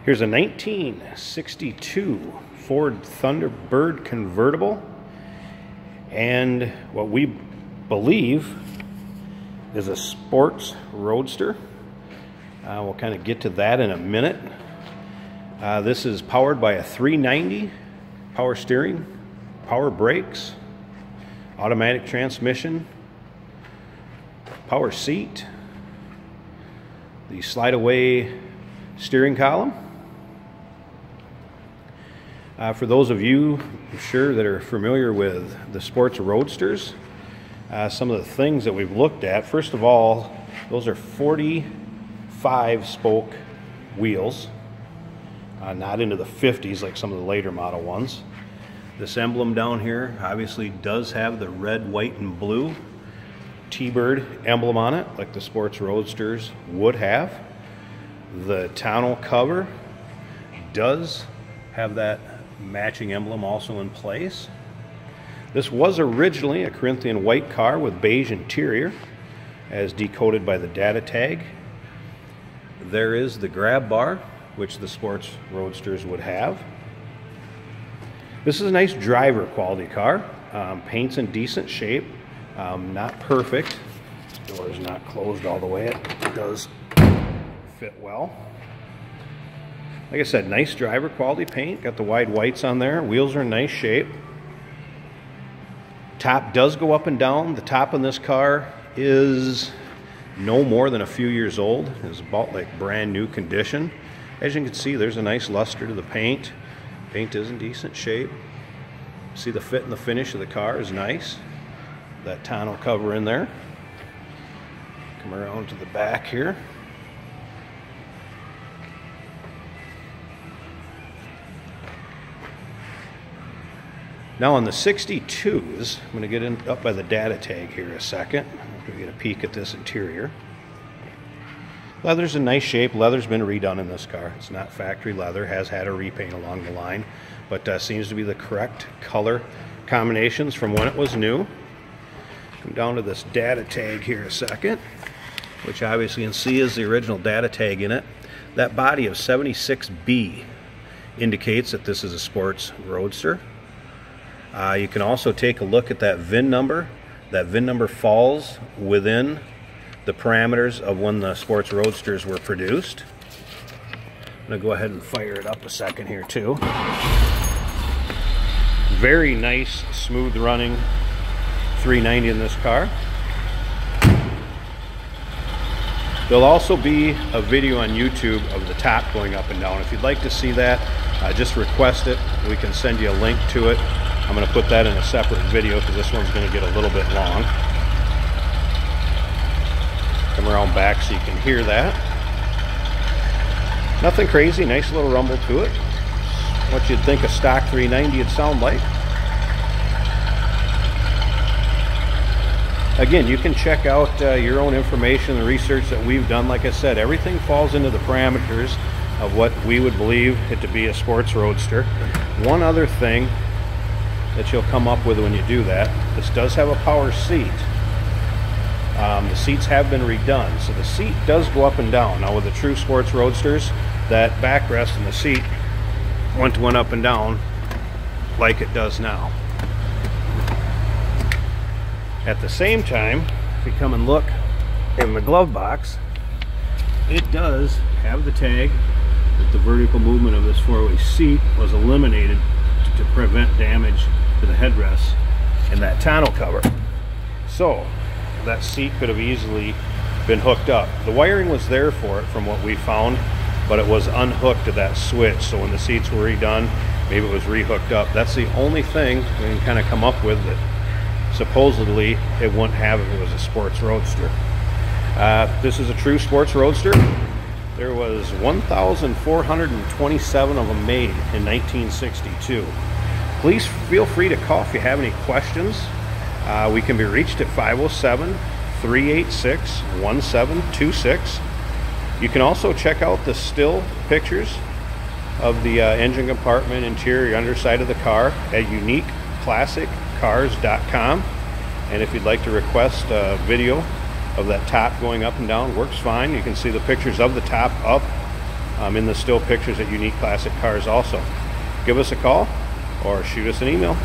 Here's a 1962 Ford Thunderbird convertible, and what we believe is a sports roadster. We'll kind of get to that in a minute. This is powered by a 390, power steering, power brakes, automatic transmission, power seat, the slide away steering column. For those of you, I'm sure, that are familiar with the sports roadsters, some of the things that we've looked at, first of all, those are 45 spoke wheels, not into the 50s like some of the later model ones. This emblem down here obviously does have the red, white, and blue T-bird emblem on it, like the sports roadsters would have. The tonneau cover does have that matching emblem also in place. This was originally a Corinthian white car with beige interior, as decoded by the data tag. There is the grab bar, which the sports roadsters would have. This is a nice driver quality car. Paint's in decent shape, not perfect. This door is not closed all the way. It does fit well. Like I said, nice driver quality paint. Got the wide whites on there. Wheels are in nice shape. Top does go up and down. The top on this car is no more than a few years old. It's about like brand new condition. As you can see, there's a nice luster to the paint. Paint is in decent shape. See, the fit and the finish of the car is nice. That tonneau cover in there. Come around to the back here. Now on the 62s, I'm going to get up by the data tag here a second. I'm going to get a peek at this interior. Leather's in nice shape. Leather's been redone in this car. It's not factory leather, has had a repaint along the line, but seems to be the correct color combinations from when it was new. Come down to this data tag here a second, which obviously you can see is the original data tag in it. That body of 76B indicates that this is a sports roadster. You can also take a look at that VIN number. That VIN number falls within the parameters of when the sports roadsters were produced. I'm going to go ahead and fire it up a second here too. Very nice, smooth running 390 in this car. There'll also be a video on YouTube of the top going up and down. If you'd like to see that, just request it. We can send you a link to it. I'm going to put that in a separate video because this one's going to get a little bit long. Come around back so you can hear that. Nothing crazy, nice little rumble to it. What you'd think a stock 390 would sound like. Again, you can check out your own information, the research that we've done. Like I said, everything falls into the parameters of what we would believe it to be a sports roadster. One other thing that you'll come up with when you do that, this does have a power seat. The seats have been redone, so the seat does go up and down. Now with the true sports roadsters, that backrest in the seat went up and down like it does now. At the same time, if you come and look in the glove box, it does have the tag that the vertical movement of this four-way seat was eliminated to prevent damage to the headrests and that tonneau cover. So that seat could have easily been hooked up. The wiring was there for it from what we found, but it was unhooked to that switch. So when the seats were redone, maybe it was rehooked up. That's the only thing we can kind of come up with that supposedly it wouldn't have if it was a sports roadster. This is a true sports roadster. There was 1,427 of them made in 1962. Please feel free to call if you have any questions. We can be reached at 507-386-1726. You can also check out the still pictures of the engine compartment, interior, underside of the car at uniqueclassiccars.com. And if you'd like to request a video of that top going up and down, works fine. You can see the pictures of the top up in the still pictures at Unique Classic Cars also. Give us a call or shoot us an email.